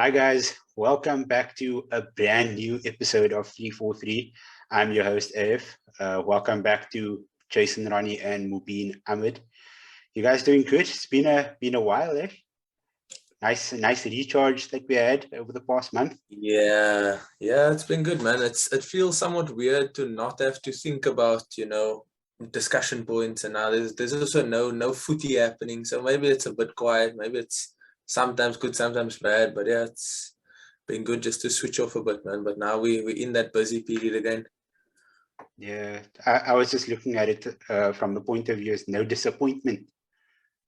Hi guys, welcome back to a brand new episode of 343. I'm your host AF. Welcome back to Jason, Ronnie, and Mubeen Ahmed. You guys doing good? It's been a while, eh? Nice recharge that we had over the past month. Yeah, it's been good, man. It feels somewhat weird to not have to think about, discussion points, and now there's also no footy happening. So maybe it's a bit quiet, maybe it's sometimes good, sometimes bad. But yeah, it's been good just to switch off a bit, man. But now we're in that busy period again. Yeah, I was just looking at it from the point of view as no disappointment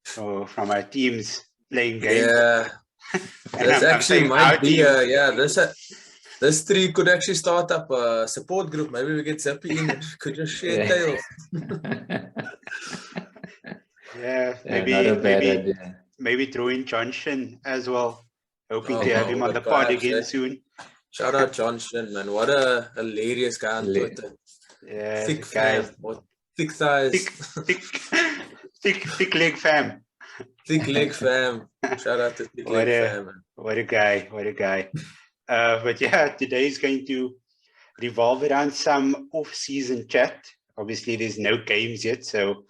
from our teams playing games. Yeah, this actually might be this three could actually start up a support group. Maybe we get Zippy in and could just share tales. Yeah, maybe throw in Johnson as well. Hoping to have him on the pod again soon. Shout out Johnson, man. What a hilarious guy on Twitter. Yeah, thick fam. Or thick thighs. Thick leg fam. Thick leg fam. Shout out to thick leg fam. Man. What a guy. But yeah, today is going to revolve around some off-season chat. Obviously, there's no games yet, so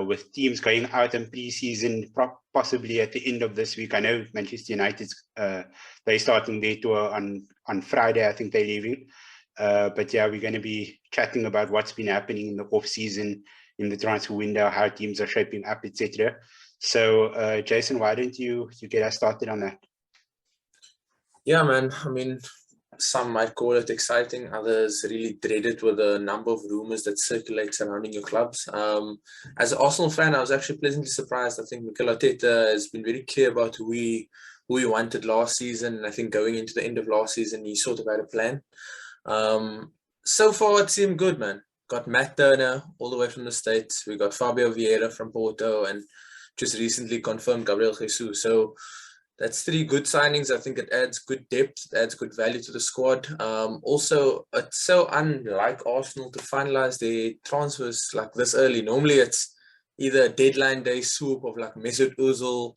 with teams going out in pre-season, possibly at the end of this week. I know Manchester United's they're starting their tour on Friday. I think they're leaving. But yeah, we're going to be chatting about what's been happening in the off-season, in the transfer window, how teams are shaping up, etc. So, Jason, why don't you get us started on that? Yeah, man. I mean, some might call it exciting, others really dread it with the number of rumors that circulate surrounding your clubs. As an Arsenal fan, I was actually pleasantly surprised. I think Mikel Arteta has been very clear about who he wanted last season. And I think going into the end of last season, he sort of had a plan. So far, it seemed good, man. Got Matt Turner all the way from the States. We got Fabio Vieira from Porto and just recently confirmed Gabriel Jesus. So that's three good signings. I think it adds good depth, it adds good value to the squad. Also, it's so unlike Arsenal to finalize their transfers like this early. Normally, it's either a deadline day swoop of like Mesut Ozil.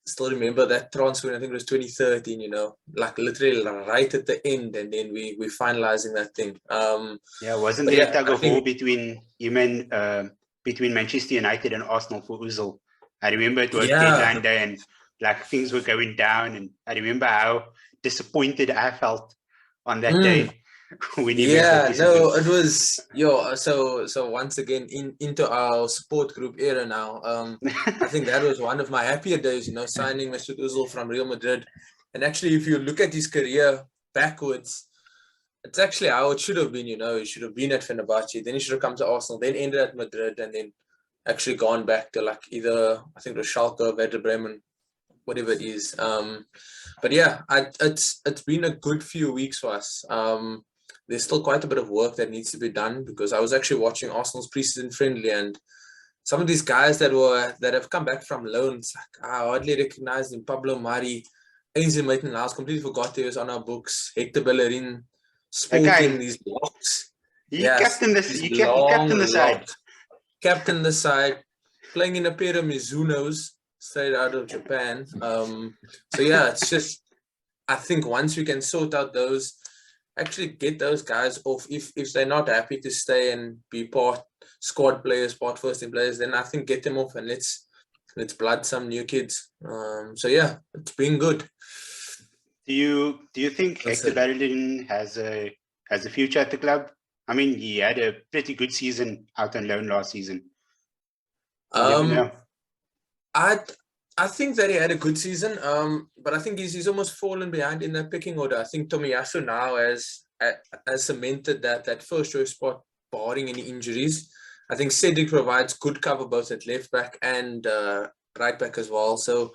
Still remember that transfer, I think it was 2013, like literally right at the end, and then we finalizing that thing. Wasn't there a tug of war between between Manchester United and Arsenal for Ozil? I remember it was deadline day and like things were going down, and I remember how disappointed I felt on that day. It was so once again into our support group era now. I think that was one of my happier days, signing Mesut Ozil from Real Madrid. And actually, if you look at his career backwards, it's actually how it should have been. He should have been at Fenerbahce, then he should have come to Arsenal, then ended at Madrid, and then actually gone back to like either, I think it was Schalke, Werder Bremen, whatever it is. But yeah, it's been a good few weeks for us. There's still quite a bit of work that needs to be done, because I was actually watching Arsenal's preseason friendly, and some of these guys that have come back from loans, like, I hardly recognized him. Pablo Mari, Ainsley Maitland-Niles, completely forgot he was on our books. Hector Bellerin, sporting these locks. He captained the side. Captained the side, playing in a pair of Mizunos straight out of Japan. So yeah, it's just, I think once we can sort out those, actually get those guys off, if they're not happy to stay and be part squad players, part first team players, then I think get them off and let's blood some new kids. So yeah, it's been good. Do you think Hector Bellerin has a future at the club? I mean, he had a pretty good season out on loan last season. I think that he had a good season, but I think he's almost fallen behind in the pecking order. I think Tomiyasu now has cemented that first choice spot, barring any injuries. I think Cedric provides good cover both at left back and right back as well. So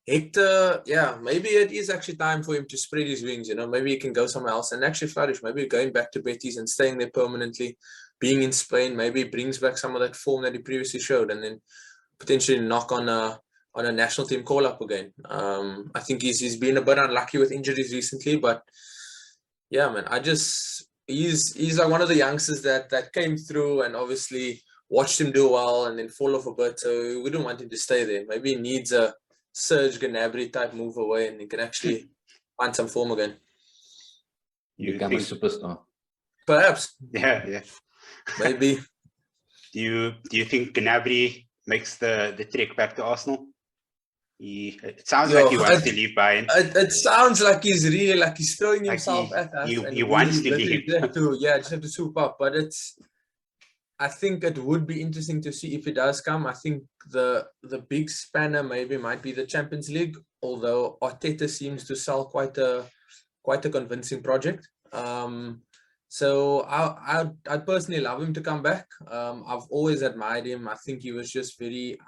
Hector, maybe it is actually time for him to spread his wings. Maybe he can go somewhere else and actually flourish. Maybe going back to Betis and staying there permanently, being in Spain, maybe brings back some of that form that he previously showed, and then potentially knock on a national team call-up again. I think he's been a bit unlucky with injuries recently, but yeah, man, he's like one of the youngsters that came through and obviously watched him do well and then fall off a bit, so we wouldn't want him to stay there. Maybe he needs a Serge Gnabry type move away, and he can actually find some form again. You Become a think? superstar. Perhaps, Yeah. maybe. Do you think Gnabry makes the trek back to Arsenal? It sounds like he wants to leave Bayern. It sounds like he's really like he's throwing Like himself at us. he wants to literally leave. just have to swoop up. But I think it would be interesting to see if it does come. I think the big spanner maybe might be the Champions League, although Arteta seems to sell quite a convincing project. So I'd personally love him to come back. I've always admired him. I think he was just very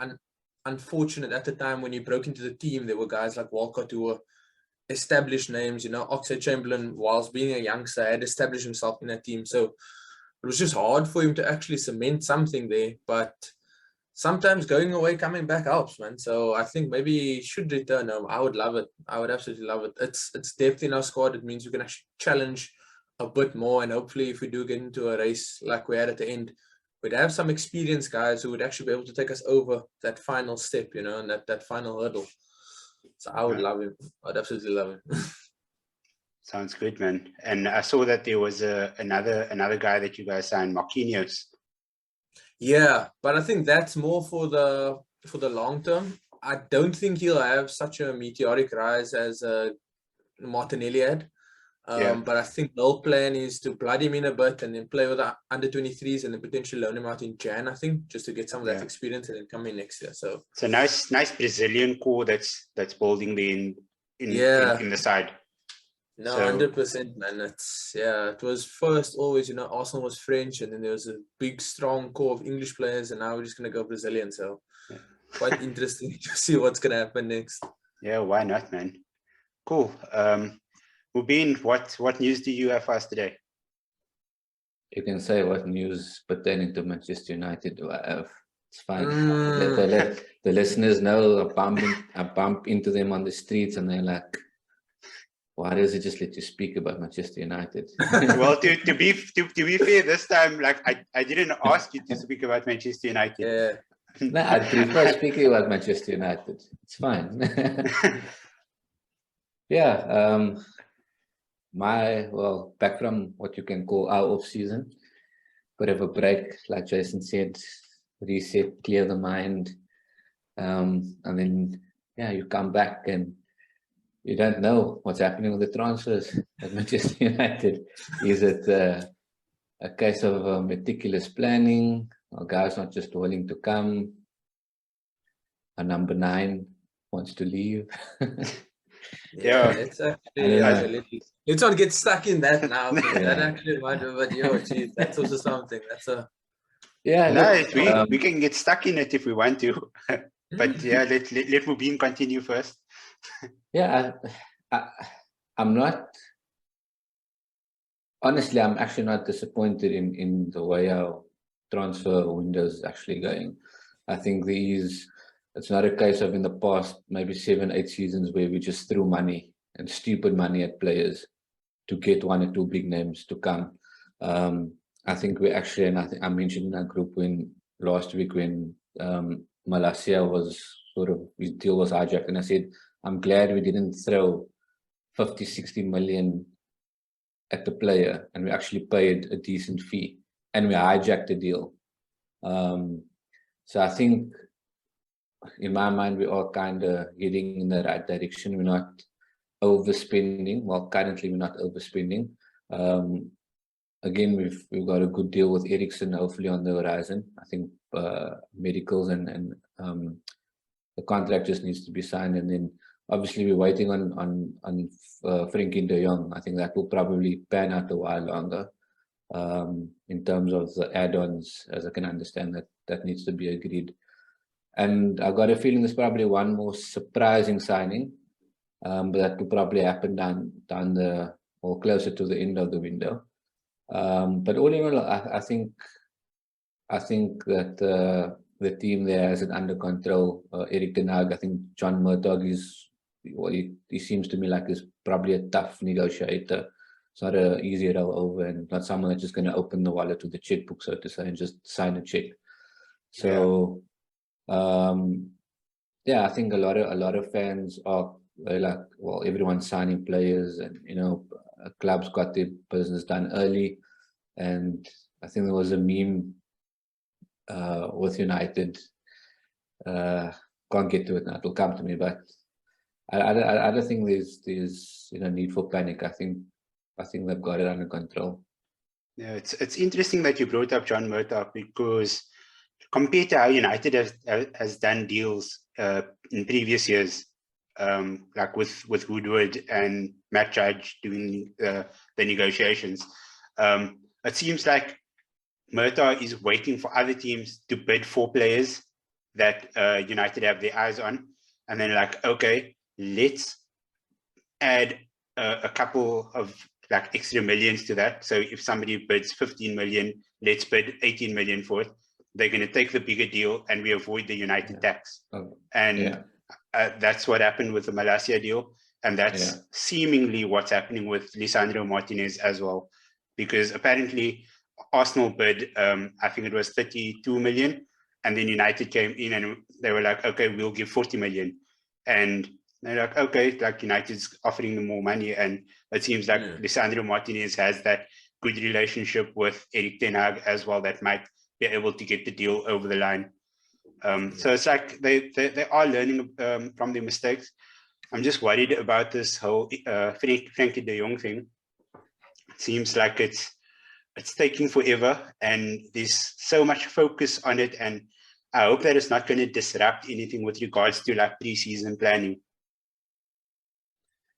unfortunate at the time when he broke into the team. There were guys like Walcott who were established names. Oxlade-Chamberlain, whilst being a youngster, had established himself in that team. So it was just hard for him to actually cement something there. But sometimes going away, coming back helps, man. So I think maybe he should return home. I would love it. I would absolutely love it. It's depth in our squad. It means we can actually challenge a bit more. And hopefully if we do get into a race like we had at the end, we'd have some experienced guys who would actually be able to take us over that final step, and that final hurdle. So I would love him. I'd absolutely love him. Sounds good, man. And I saw that there was another guy that you guys signed, Marquinhos. Yeah, but I think that's more for the long term. I don't think he'll have such a meteoric rise as Martinelli had. But I think the whole plan is to blood him in a bit and then play with the under 23s and then potentially loan him out in Jan, I think, just to get some of that experience and then come in next year. So it's a nice Brazilian core that's building in the side. No, 100%, man. It was first always, Arsenal was French, and then there was a big, strong core of English players, and now we're just going to go Brazilian. So quite interesting to see what's going to happen next. Yeah, why not, man? Cool. Mubeen, what news do you have for us today? You can say what news pertaining to Manchester United do I have. It's fine. Let the listeners know I bump into them on the streets and they're like, why does it just let you speak about Manchester United? Well, to be fair, this time, like I didn't ask you to speak about Manchester United. Yeah. No, I prefer speaking about Manchester United. It's fine. Yeah. Back from what you can call our off season, bit of a break, like Jason said, reset, clear the mind, and then you come back and you don't know what's happening with the transfers at Manchester United. Is it a case of meticulous planning, or guys not just willing to come? A number 9 wants to leave. Let's not get stuck in that now. That actually might be, but geez, that's also something. We can get stuck in it if we want to. But let Mubeen continue first. Yeah, I'm not. Honestly, I'm actually not disappointed in the way our transfer window is actually going. I think it's not a case of in the past maybe 7-8 seasons where we just threw money and stupid money at players to get 1 or 2 big names to come. I think we actually, and I think I mentioned in our group last week when Malacia was his deal was hijacked, and I said, I'm glad we didn't throw 50-60 million at the player and we actually paid a decent fee and we hijacked the deal. So I think in my mind we are kind of heading in the right direction. We're not overspending. Well, currently we're not overspending. Again, we've got a good deal with Eriksen hopefully on the horizon. I think medicals and the contract just needs to be signed, and then obviously we're waiting on Frenkie de Jong. I think that will probably pan out a while longer. In terms of the add-ons, as I can understand, that needs to be agreed. And I got a feeling there's probably one more surprising signing, but that will probably happen down the or closer to the end of the window. But all in all, I think that the team there has it under control. Erik ten Hag, I think John Murdoch he seems to me like he's probably a tough negotiator. It's not an easy roll over, and not someone that's just going to open the wallet to the checkbook, so to say, and just sign a check. So, I think a lot of fans are like, well, everyone's signing players, and clubs got their business done early. And I think there was a meme with United. Can't get to it now; it'll come to me. But I don't think there's need for panic. I think they've got it under control. Yeah, it's interesting that you brought up John Murtagh, because compared to how United has done deals in previous years, like with Woodward and Matt Judge doing the negotiations, it seems like Murtagh is waiting for other teams to bid for players that United have their eyes on, and then like, okay, let's add a couple of like extra millions to that. So if somebody bids 15 million, let's bid 18 million for it. They're going to take the bigger deal, and we avoid the United tax. And that's what happened with the Malacia deal. And that's seemingly what's happening with Lisandro Martinez as well, because apparently Arsenal bid, I think it was 32 million. And then United came in and they were like, okay, we'll give 40 million. And they're like, okay, like United's offering them more money. And it seems like Lisandro Martinez has that good relationship with Erik ten Hag as well, that might be able to get the deal over the line. So it's like they are learning from their mistakes. I'm just worried about this whole Frankie de Jong thing. It seems like it's taking forever, and there's so much focus on it. And I hope that it's not going to disrupt anything with regards to like pre-season planning.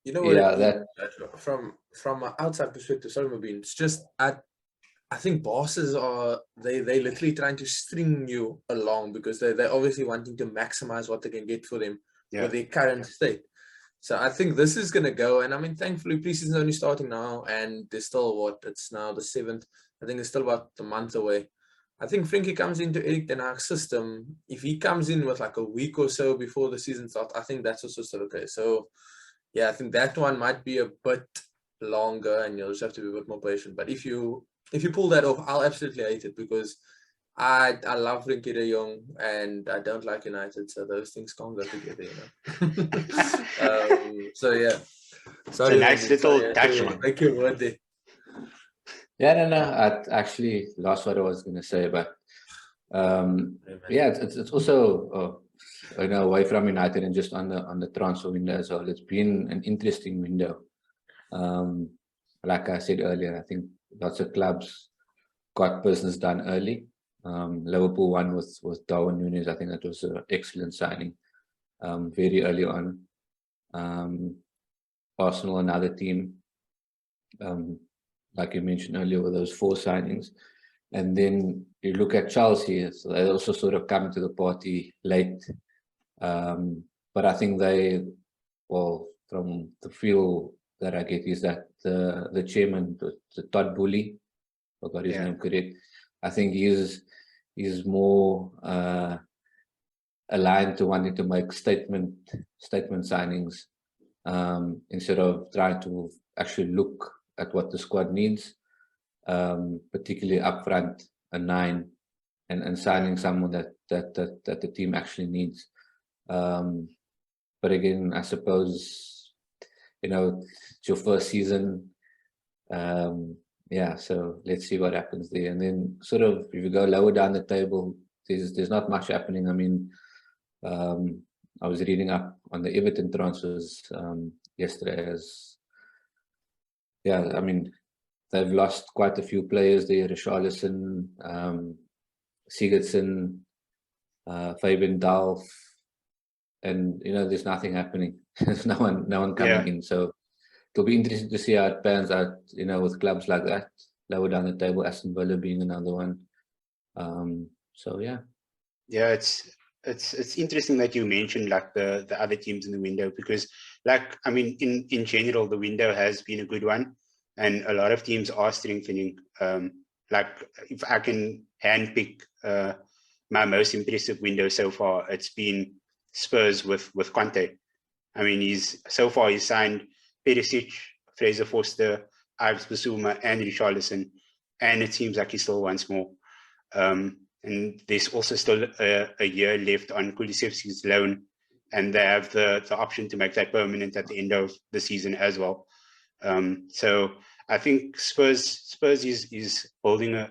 You know what? From an outside perspective, sorry, Mubeen, it's just I think bosses are they literally trying to string you along, because they're obviously wanting to maximize what they can get for them with their current state. So I think this is going to go, and I mean, thankfully pre-season is only starting now, and there's still it's now the 7th. I think it's still about a month away. I think Frankie comes into Erik ten Hag's system. If he comes in with like a week or so before the season starts, I think that's also still okay. So yeah, I think that one might be a bit longer, and you'll just have to be a bit more patient. But if you pull that off, I'll absolutely hate it, because I love Frankie de Jong and I don't like United, so those things can't go together, So yeah, sorry, it's a nice little touch one. Thank you, word there. Yeah, no, I actually lost what I was going to say, but it's also away from United and just on the transfer window as well. It's been an interesting window. Like I said earlier, I think lots of clubs got business done early. Liverpool won with Darwin Núñez. I think that was an excellent signing very early on. Arsenal, another team, like you mentioned earlier, with those 4 signings. And then you look at Chelsea, so they also sort of come to the party late. But I think from the feel that I get, is that the chairman, the Todd Boehly, I got his name correct, I think he's more aligned to wanting to make statement signings instead of trying to actually look at what the squad needs, particularly up front, a 9, and signing someone that the team actually needs. But again, I suppose, it's your first season. So let's see what happens there. And then sort of, if you go lower down the table, there's not much happening. I mean, I was reading up on the Everton transfers yesterday. I mean, they've lost quite a few players there: Richarlison, Sigurdsson, Fabian Delph, and there's nothing happening. There's no one coming in. So it'll be interesting to see how it pans out, with clubs like that lower down the table, Aston Villa being another one. It's interesting that you mentioned like the other teams in the window, because like, I mean, in general, the window has been a good one, and a lot of teams are strengthening. Like, if I can handpick my most impressive window so far, it's been Spurs with Conte. I mean, he's signed Perisic, Fraser Forster, Ives Bissouma, and Richarlison, and it seems like he still wants more. And there's also still a year left on Kulusevski's loan and they have the option to make that permanent at the end of the season as well. So I think Spurs is building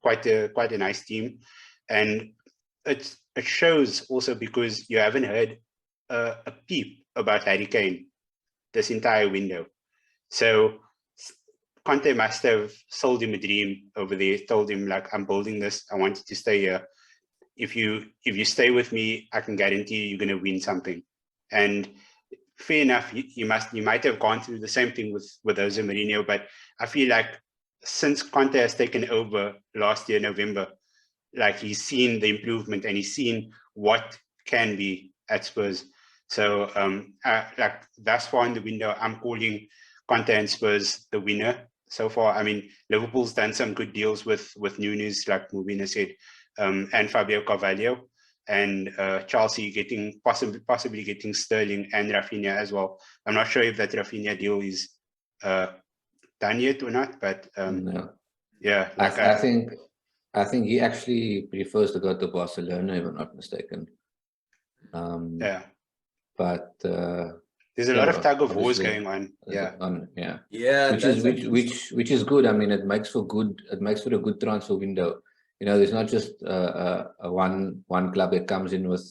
quite a nice team, and it shows also because you haven't heard a peep about Harry Kane this entire window. So Conte must have sold him a dream over there, told him like, I'm building this, I want you to stay here. If you stay with me, I can guarantee you're going to win something. And fair enough, you might have gone through the same thing with Jose Mourinho, but I feel like since Conte has taken over last year, November, like he's seen the improvement and he's seen what can be at Spurs. So like thus far in the window, I'm calling Conte and Spurs the winner so far. I mean, Liverpool's done some good deals with Nunes, like Mubeen said, and Fabio Carvalho, and Chelsea getting possibly getting Sterling and Rafinha as well. I'm not sure if that Rafinha deal is done yet or not, but no. Yeah, like I think he actually prefers to go to Barcelona, if I'm not mistaken. Yeah, but there's a lot of tug of wars going on. Yeah, which is good. I mean, it makes for a good transfer window. You know, there's not just one club that comes in with,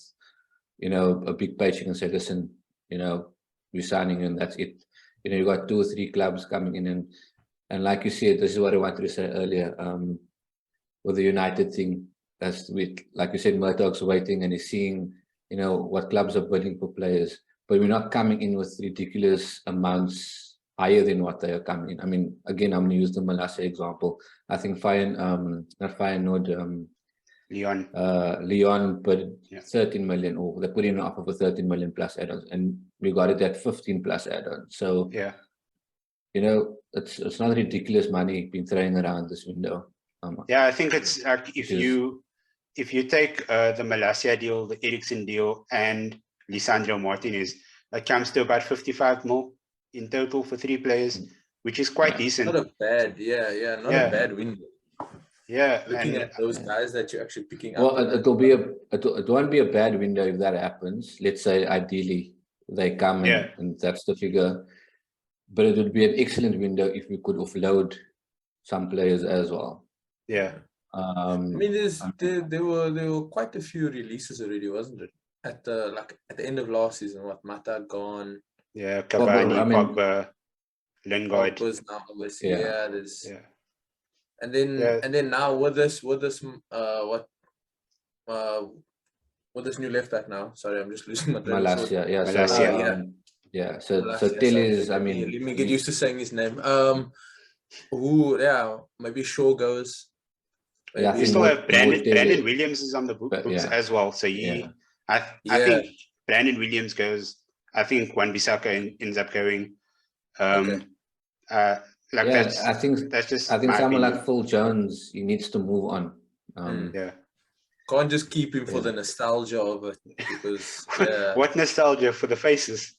you know, a big paycheck and say, listen, you know, we're signing and that's it. You know, you got 2 or 3 clubs coming in, and like you said, this is what I wanted to say earlier. With the United thing, that's with, like you said, Murdoch's waiting and he's seeing, you know, what clubs are bidding for players, but we're not coming in with ridiculous amounts higher than what they are coming in. I mean, again, I'm going to use the Malacia example. I think Leon put 13 million, or they put in an offer for 13 million plus add-ons, and we got it at 15 plus add-ons. So, yeah, you know, it's not ridiculous money being thrown around this window. Yeah, I think it's like if you take the Malacia deal, the Eriksen deal, and Lisandro Martinez, that comes to about 55 mil in total for 3 players, which is quite decent. Not a bad, a bad window. Yeah, looking at those guys that you're actually picking up. Well, it won't be a bad window if that happens. Let's say ideally they come and that's the figure. But it would be an excellent window if we could offload some players as well. Yeah. I mean, there were quite a few releases already, wasn't it? At the end of last season, what Mata gone. Yeah, Cavani, Pogba, Lingard. Pogba's now obviously, and then now with this new left back now. Sorry, I'm just losing my train of thought. Malacia. So Tellez, I mean, let me get used to saying his name. Maybe Shaw goes. Maybe. You still have Brandon Williams is on the books as well. So I think Brandon Williams goes. I think Wan-Bissaka ends up going. I think someone like Phil Jones, he needs to move on. Can't just keep him for the nostalgia of it, because what nostalgia for the faces?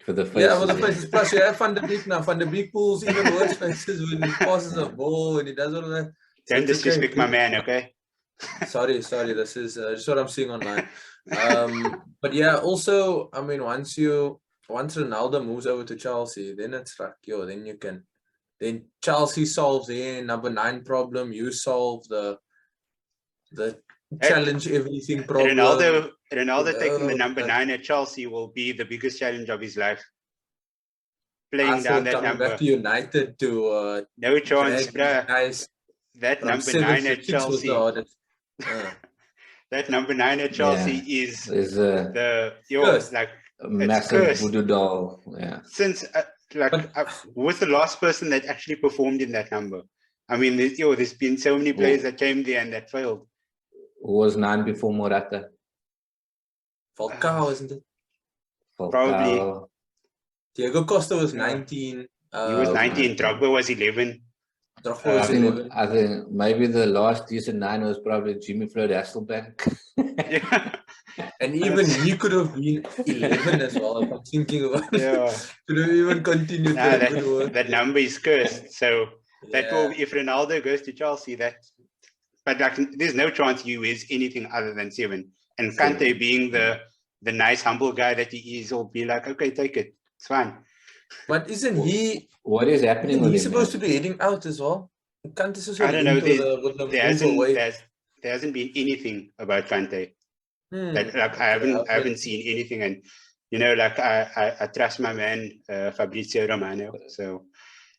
For the faces. For the faces. Plus, you have Van der Beek now. Van der Beek pulls even worse faces when he passes a ball and he does all of that. Don't disrespect my man, okay? Sorry. This is just what I'm seeing online. But also, I mean, once Ronaldo moves over to Chelsea, then it's like, then Chelsea solves their number 9 problem. You solve the challenge everything problem. Ronaldo taking the number 9 at Chelsea will be the biggest challenge of his life. Playing down that number. Back to United to no chance, bruh. That number 9 at Chelsea. That number 9 at Chelsea is like a massive voodoo doll. Yeah. Since who was the last person that actually performed in that number? I mean, there's been so many players that came there and that failed. Who was 9 before Morata? Falcao, isn't it? Probably. Diego Costa was 19. He was 19. Drogba was 11. I think maybe the last decent 9 was probably Jimmy Floyd Hasselbank. And even he could have been 11 as well, if I'm thinking about it. Could have even continued. That number is cursed. So that will, if Ronaldo goes to Chelsea, but like, there's no chance he is anything other than 7. And Kante being the the nice, humble guy that he is, will be like, okay, take it. It's fine. But isn't he? What is happening with He's him? supposed to be heading out as well. Can't this also I don't know. linked with the move away? There hasn't been anything about Kante. Like I haven't seen anything, and you know, like I trust my man Fabrizio Romano, so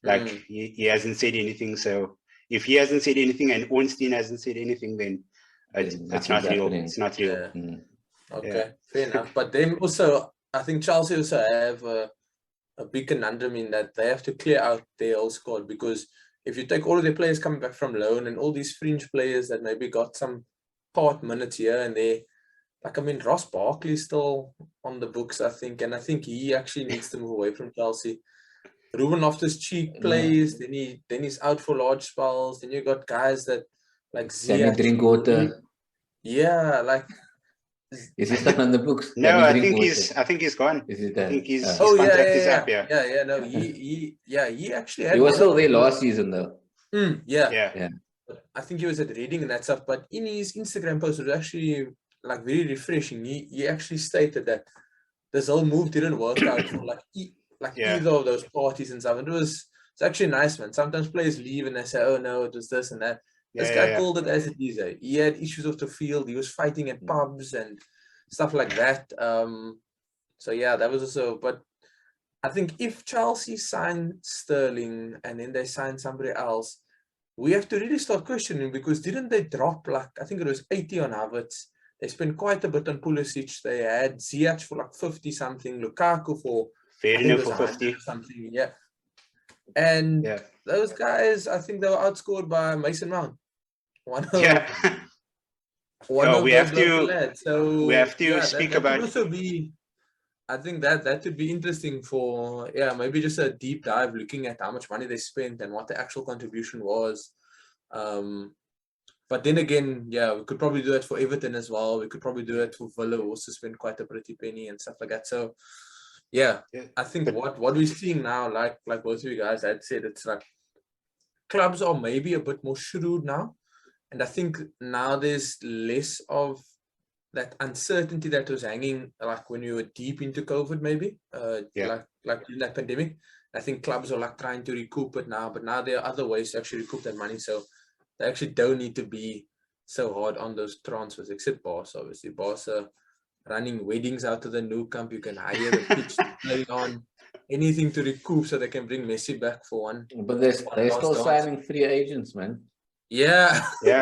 like he hasn't said anything. So if he hasn't said anything and Ornstein hasn't said anything, then it's not real. It's not real. Yeah. Okay, fair enough. But then also, I think Chelsea also have a big conundrum in that they have to clear out their whole squad, because if you take all of their players coming back from loan and all these fringe players that maybe got some part minutes here and there, like, I mean, Ross Barkley's still on the books, I think, and I think he actually needs to move away from Chelsea. Ruben Loftus-Cheek plays, then he's out for large spells. Then you got guys that like Can he drink water? Yeah, like, is he stuck on the books? No, I think he's gone. Is it I think his oh contract is up. Yeah. No, he actually had he was still there last season though. Yeah. I think he was at Reading and that stuff, but in his Instagram post, it was actually like very refreshing. He actually stated that this whole move didn't work out for either of those parties and stuff. And it's actually nice, man. Sometimes players leave and they say, oh no, it was this and that. This guy called it as it is. He had issues off the field. He was fighting at pubs and stuff like that. So yeah, that was also. But I think if Chelsea sign Sterling and then they sign somebody else, we have to really start questioning, because didn't they drop like, I think it was 80 on Havertz? They spent quite a bit on Pulisic. They had Ziyech for like 50 something, Lukaku for fair enough for 50 something. Yeah. And those guys, I think they were outscored by Mason Mount. We have to speak that about. Could also be, I think that would be interesting for maybe just a deep dive looking at how much money they spent and what the actual contribution was. But then again, we could probably do it for Everton as well. We could probably do it for Villa, who also spent quite a pretty penny and stuff like that. So I think what we're seeing now, like both of you guys had said, it's like clubs are maybe a bit more shrewd now. And I think now there's less of that uncertainty that was hanging, like when you were deep into COVID, maybe, like in that pandemic. I think clubs are like trying to recoup it now, but now there are other ways to actually recoup that money. So they actually don't need to be so hard on those transfers, except Barca, obviously. Barca running weddings out to the new camp. You can hire the pitch to play on, anything to recoup so they can bring Messi back for one. But they're still signing free agents, man. Yeah.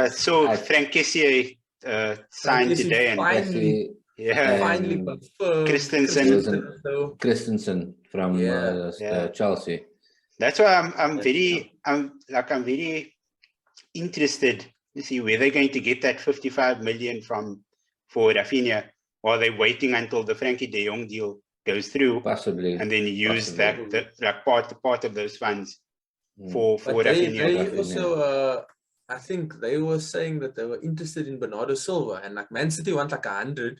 So Frank Kessié signed today, and finally Christensen from Chelsea. That's why I'm very interested to see where they're going to get that 55 million for Rafinha, or are they waiting until the Frankie de Jong deal goes through, possibly, and then use that part of those funds for Rafinha. They also I think they were saying that they were interested in Bernardo Silva, and like Man City want like 100,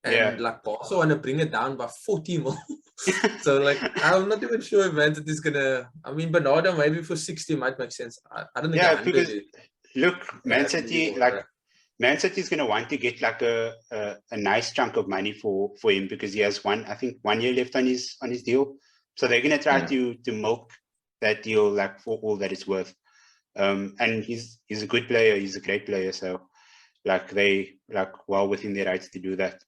and like Barca want to bring it down by 40 mil. So like I'm not even sure if Man City is gonna. I mean, Bernardo maybe for 60 might make sense. I don't think. Yeah, because look, Man City is gonna want to get like a nice chunk of money for him, because he has 1 year left on his deal. So they're gonna try to milk that deal like for all that it's worth. And he's a good player. He's a great player. So like they well within their rights to do that.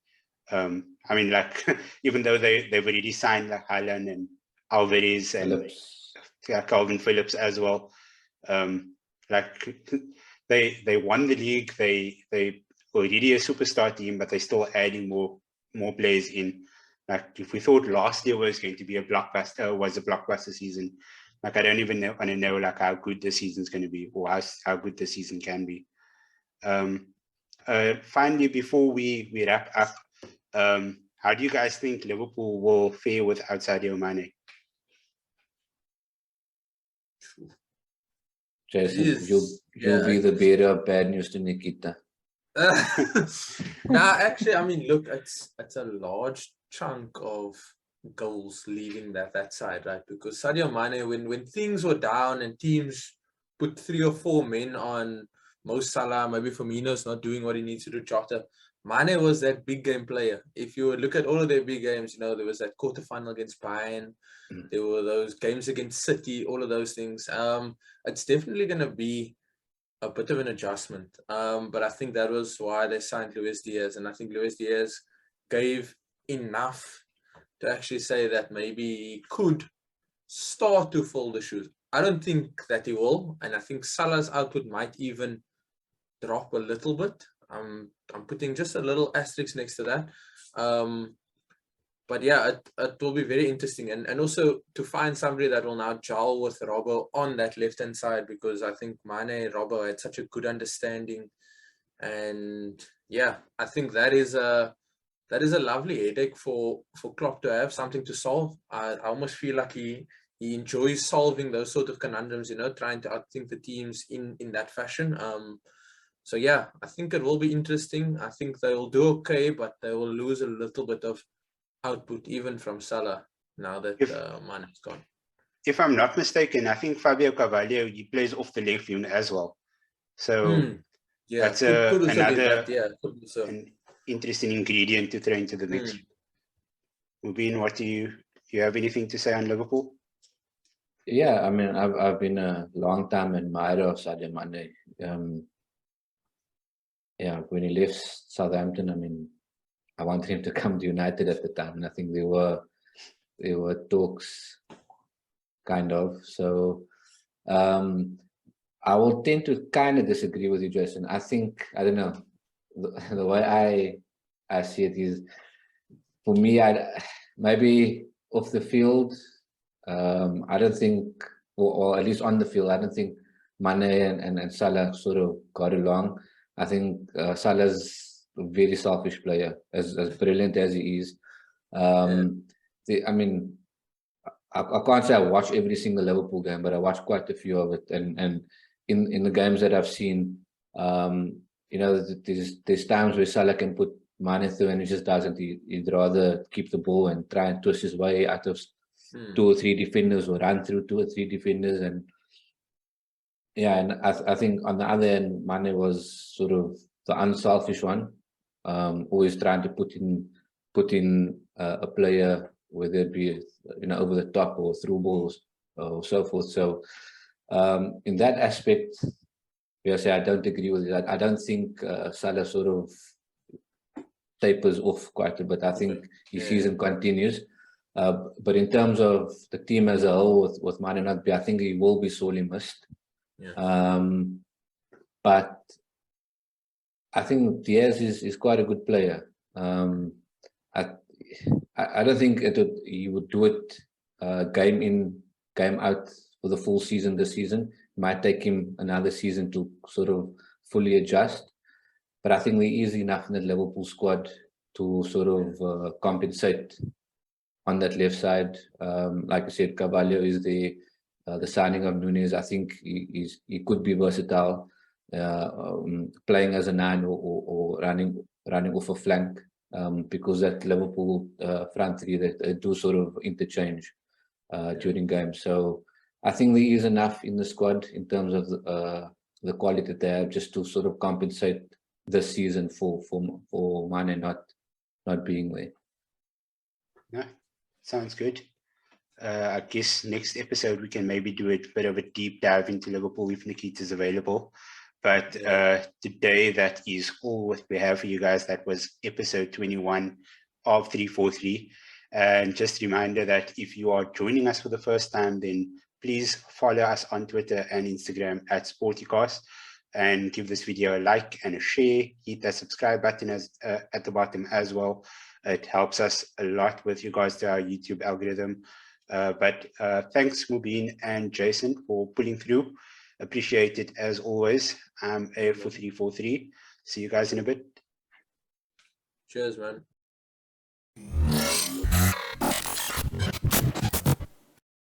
I mean, like even though they've already signed like Haaland and Alvarez and Calvin Phillips as well. Like they won the league. They already a superstar team, but they're still adding more players in. Like if we thought last year was going to be a blockbuster season, like I don't even want to know like how good the season's going to be, or how good the season can be. Finally, before we wrap up, how do you guys think Liverpool will fare without Sadio Mane? Jason, you'll be the bearer of bad news to Nikita. Actually, I mean, look, it's a large chunk of goals leaving that side, right? Because Sadio Mane, when things were down and teams put 3 or 4 men on Mo Salah, maybe Firmino's not doing what he needs to do, Jota, Mane was that big game player. If you look at all of their big games, you know, there was that quarterfinal against Bayern, there were those games against City, all of those things. It's definitely going to be a bit of an adjustment. But I think that was why they signed Luis Diaz. And I think Luis Diaz gave enough to actually say that maybe he could start to fill the shoes. I don't think that he will. And I think Salah's output might even drop a little bit. I'm putting just a little asterisk next to that. But yeah, it will be very interesting. And also to find somebody that will now gel with Robbo on that left-hand side, because I think Mane and Robbo had such a good understanding. And yeah, I think that is a lovely headache for Klopp to have, something to solve. I almost feel like he enjoys solving those sort of conundrums, you know, trying to outthink the teams in that fashion. So yeah, I think it will be interesting. I think they will do okay, but they will lose a little bit of output even from Salah now that Mane is gone. If I'm not mistaken, I think Fabio Carvalho, he plays off the left wing as well. So yeah, that's could also be another that, yeah, could also. an interesting ingredient to throw into the mix. Mubeen, what do you have anything to say on Liverpool? Yeah, I mean, I've been a long time admirer of Sadio Mane. Yeah, when he left Southampton, I mean, I wanted him to come to United at the time, and I think there were talks, kind of. So I will tend to kind of disagree with you, Jason. I think, I don't know, the way I see it is, for me, maybe off the field, I don't think, or at least on the field, I don't think Mane and Salah sort of got along. I think Salah's a very selfish player, as brilliant as he is. I mean, I can't say I watch every single Liverpool game, but I watch quite a few of it. And in the games that I've seen, you know, there's times where Salah can put Mane through and he just doesn't. He'd rather keep the ball and try and twist his way out of 2 or 3 defenders, or run through 2 or 3 defenders. And yeah, and I think on the other end, Mane was sort of the unselfish one, always trying to put in a player, whether it be, you know, over the top or through balls or so forth. So in that aspect, yes, I don't agree with that. I don't think Salah sort of tapers off quite a bit. I think his season continues. But in terms of the team as a whole, with Mane not be, I think he will be sorely missed. But I think Diaz is quite a good player. I don't think he would do it game in, game out for the full season this season. It might take him another season to sort of fully adjust. But I think there is enough in the Liverpool squad to sort of compensate on that left side. Like I said, Carvalho is the signing of Nunes. I think he could be versatile, playing as a 9 or running off a flank, because that Liverpool front three, that they do sort of interchange during games. So I think there is enough in the squad in terms of the quality that they have, just to sort of compensate this season for Mane not being there. Yeah, sounds good. I guess next episode we can maybe do a bit of a deep dive into Liverpool if Nikita's available. But today, that is all what we have for you guys. That was episode 21 of 343. And just a reminder that if you are joining us for the first time, then please follow us on Twitter and Instagram at Sportycast, and give this video a like and a share. Hit that subscribe button at the bottom as well. It helps us a lot with regards to our YouTube algorithm. But thanks, Mubeen and Jason, for pulling through. Appreciate it as always. I'm A for 343. See you guys in a bit. Cheers, man.